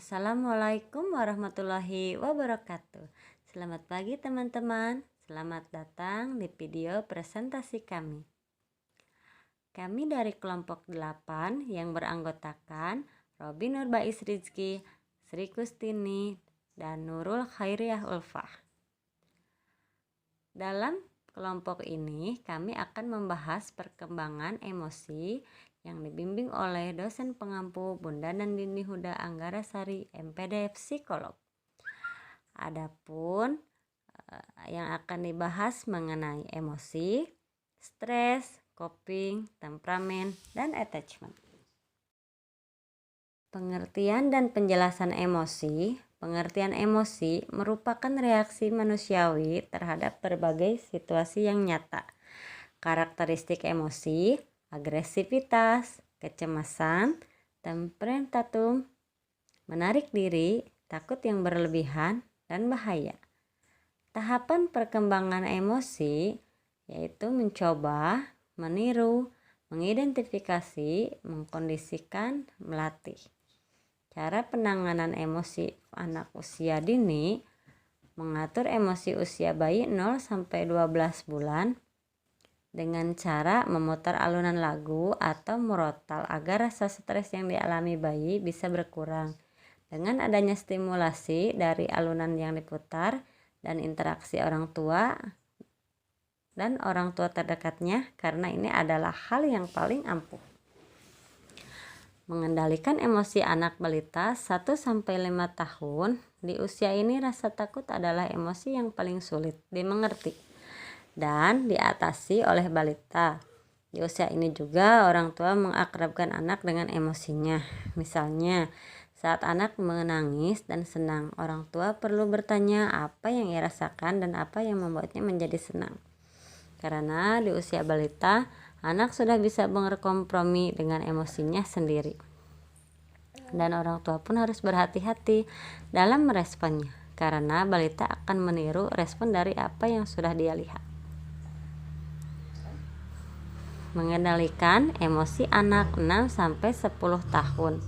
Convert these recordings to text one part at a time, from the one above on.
Assalamualaikum warahmatullahi wabarakatuh. Selamat pagi teman-teman. Selamat datang di video presentasi kami. Kami dari kelompok 8 yang beranggotakan Robi Nurbais Rizki, Sri Kustini, dan Nurul Khairiyah Ulfah. Dalam kelompok ini kami akan membahas perkembangan emosi yang dibimbing oleh dosen pengampu Bunda Nandini Huda Anggarasari, MPD Psikolog. Adapun yang akan dibahas mengenai emosi, stres, coping, temperamen, dan attachment. Pengertian dan penjelasan emosi. Pengertian emosi merupakan reaksi manusiawi terhadap berbagai situasi yang nyata. Karakteristik emosi, agresivitas, kecemasan, temperamentum, menarik diri, takut yang berlebihan, dan bahaya. Tahapan perkembangan emosi yaitu mencoba, meniru, mengidentifikasi, mengkondisikan, melatih. Cara penanganan emosi anak usia dini, mengatur emosi usia bayi 0-12 bulan dengan cara memutar alunan lagu atau murotal agar rasa stres yang dialami bayi bisa berkurang. Dengan adanya stimulasi dari alunan yang diputar dan interaksi orang tua dan orang tua terdekatnya, karena ini adalah hal yang paling ampuh. Mengendalikan emosi anak balita 1-5 tahun. Di usia ini rasa takut adalah emosi yang paling sulit dimengerti dan diatasi oleh balita. Di usia ini juga orang tua mengakrabkan anak dengan emosinya. Misalnya, saat anak menangis dan senang, orang tua perlu bertanya apa yang ia rasakan dan apa yang membuatnya menjadi senang. Karena di usia balita, anak sudah bisa berkompromi dengan emosinya sendiri. Dan orang tua pun harus berhati-hati dalam meresponnya, karena balita akan meniru respon dari apa yang sudah dia lihat. Mengendalikan emosi anak 6-10 tahun.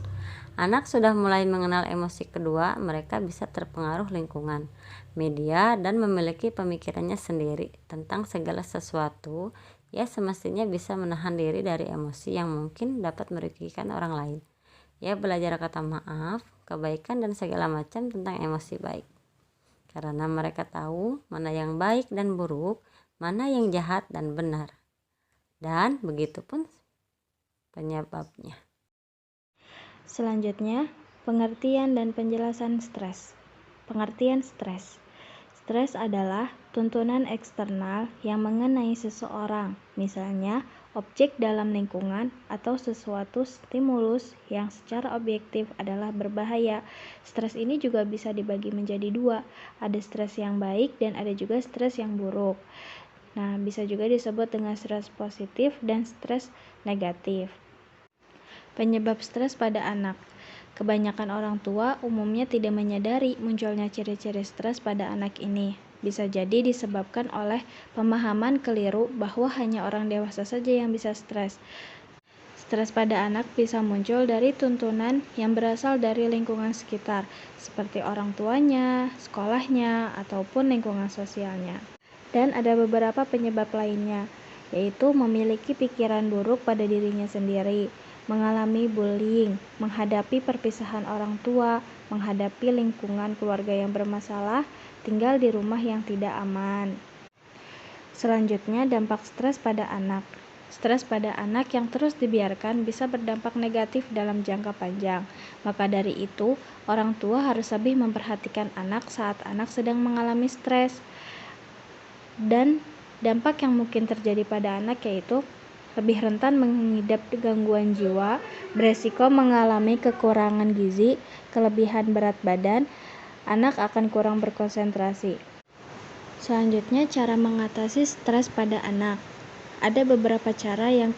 Anak sudah mulai mengenal emosi kedua, mereka bisa terpengaruh lingkungan, media, dan memiliki pemikirannya sendiri tentang segala sesuatu. Ia semestinya bisa menahan diri dari emosi yang mungkin dapat merugikan orang lain. Ia belajar kata maaf, kebaikan, dan segala macam tentang emosi baik. Karena mereka tahu mana yang baik dan buruk, mana yang jahat dan benar. Dan begitu pun penyebabnya. Selanjutnya, pengertian dan penjelasan stres. Pengertian stres. Stres adalah tuntunan eksternal yang mengenai seseorang, misalnya objek dalam lingkungan atau sesuatu stimulus yang secara objektif adalah berbahaya. Stres ini juga bisa dibagi menjadi dua, ada stres yang baik dan ada juga stres yang buruk. Nah, bisa juga disebut dengan stres positif dan stres negatif. Penyebab stres pada anak. Kebanyakan orang tua umumnya tidak menyadari munculnya ciri-ciri stres pada anak ini. Bisa jadi disebabkan oleh pemahaman keliru bahwa hanya orang dewasa saja yang bisa stres. Stres pada anak bisa muncul dari tuntunan yang berasal dari lingkungan sekitar, seperti orang tuanya, sekolahnya, ataupun lingkungan sosialnya. Dan ada beberapa penyebab lainnya, yaitu memiliki pikiran buruk pada dirinya sendiri, mengalami bullying, menghadapi perpisahan orang tua, menghadapi lingkungan keluarga yang bermasalah, tinggal di rumah yang tidak aman. Selanjutnya, dampak stres pada anak. Stres pada anak yang terus dibiarkan bisa berdampak negatif dalam jangka panjang. Maka dari itu, orang tua harus lebih memperhatikan anak saat anak sedang mengalami stres. Dan dampak yang mungkin terjadi pada anak yaitu lebih rentan mengidap gangguan jiwa, beresiko mengalami kekurangan gizi, kelebihan berat badan, anak akan kurang berkonsentrasi. Selanjutnya, cara mengatasi stres pada anak. Ada beberapa cara yang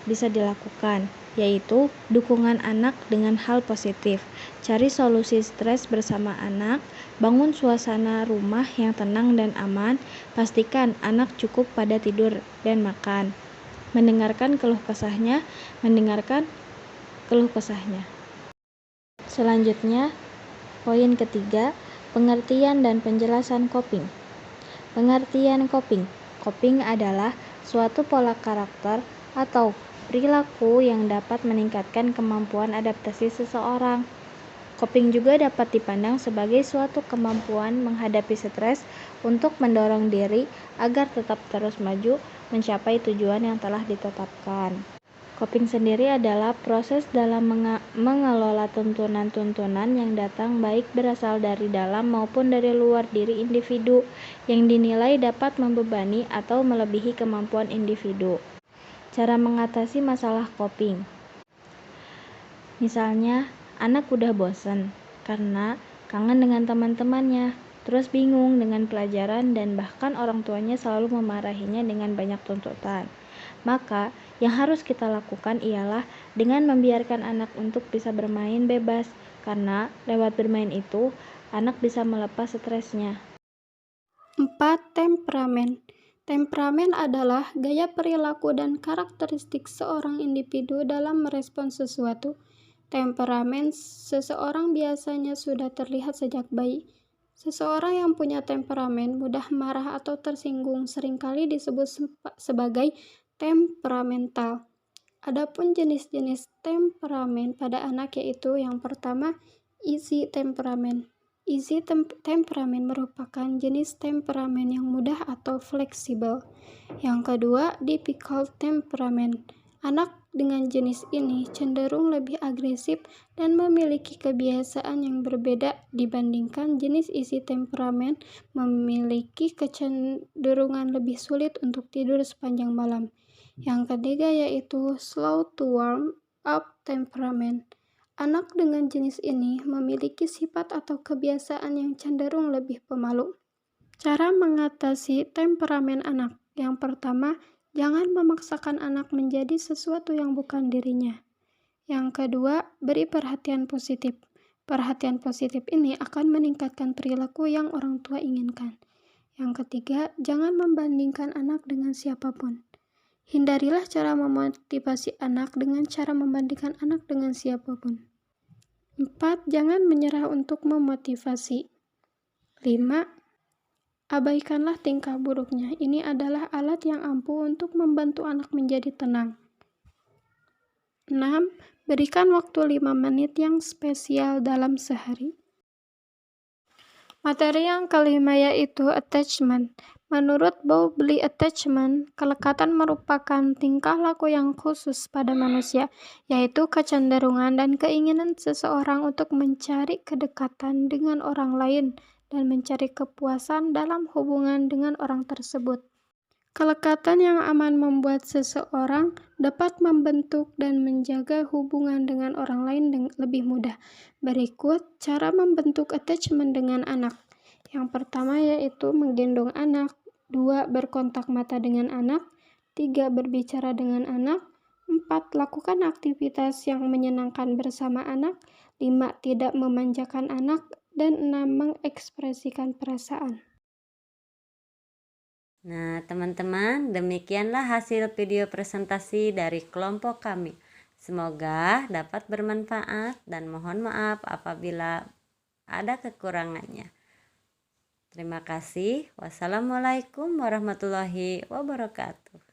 bisa dilakukan, yaitu dukungan anak dengan hal positif, cari solusi stres bersama anak, bangun suasana rumah yang tenang dan aman, pastikan anak cukup pada tidur dan makan. Mendengarkan keluh kesahnya. Selanjutnya, poin ketiga, pengertian dan penjelasan coping. Pengertian coping. Coping adalah suatu pola karakter atau perilaku yang dapat meningkatkan kemampuan adaptasi seseorang. Coping juga dapat dipandang sebagai suatu kemampuan menghadapi stres untuk mendorong diri agar tetap terus maju mencapai tujuan yang telah ditetapkan. Coping sendiri adalah proses dalam mengelola tuntunan-tuntunan yang datang baik berasal dari dalam maupun dari luar diri individu yang dinilai dapat membebani atau melebihi kemampuan individu. Cara mengatasi masalah coping. Misalnya, anak udah bosan karena kangen dengan teman-temannya, terus bingung dengan pelajaran dan bahkan orang tuanya selalu memarahinya dengan banyak tuntutan. Maka, yang harus kita lakukan ialah dengan membiarkan anak untuk bisa bermain bebas, karena lewat bermain itu, anak bisa melepas stresnya. 4. Temperamen. Temperamen adalah gaya perilaku dan karakteristik seorang individu dalam merespons sesuatu. Temperamen seseorang biasanya sudah terlihat sejak bayi. Seseorang yang punya temperamen mudah marah atau tersinggung seringkali disebut sebagai temperamental. Adapun jenis-jenis temperamen pada anak yaitu yang pertama, easy temperamen. Easy temperamen merupakan jenis temperamen yang mudah atau fleksibel. Yang kedua, difficult temperamen. Anak dengan jenis ini cenderung lebih agresif dan memiliki kebiasaan yang berbeda dibandingkan jenis easy temperamen memiliki kecenderungan lebih sulit untuk tidur sepanjang malam. Yang ketiga yaitu slow to warm up temperament. Anak dengan jenis ini memiliki sifat atau kebiasaan yang cenderung lebih pemalu. Cara mengatasi temperamen anak. Yang pertama, jangan memaksakan anak menjadi sesuatu yang bukan dirinya. Yang kedua, beri perhatian positif. Perhatian positif ini akan meningkatkan perilaku yang orang tua inginkan. Yang ketiga, jangan membandingkan anak dengan siapapun. Hindarilah cara memotivasi anak dengan cara membandingkan anak dengan siapapun. 4. Jangan menyerah untuk memotivasi. 5. Abaikanlah tingkah buruknya. Ini adalah alat yang ampuh untuk membantu anak menjadi tenang. 6. Berikan waktu 5 menit yang spesial dalam sehari. Materi yang kelima yaitu attachment. Menurut Bowlby, attachment, kelekatan merupakan tingkah laku yang khusus pada manusia, yaitu kecenderungan dan keinginan seseorang untuk mencari kedekatan dengan orang lain dan mencari kepuasan dalam hubungan dengan orang tersebut. Kelekatan yang aman membuat seseorang dapat membentuk dan menjaga hubungan dengan orang lain lebih mudah. Berikut cara membentuk attachment dengan anak. Yang pertama yaitu menggendong anak, 2. Berkontak mata dengan anak, 3. Berbicara dengan anak, 4. Lakukan aktivitas yang menyenangkan bersama anak, 5. Tidak memanjakan anak, dan 6. Mengekspresikan perasaan. Nah, teman-teman, demikianlah hasil video presentasi dari kelompok kami. Semoga dapat bermanfaat dan mohon maaf apabila ada kekurangannya. Terima kasih. Wassalamualaikum warahmatullahi wabarakatuh.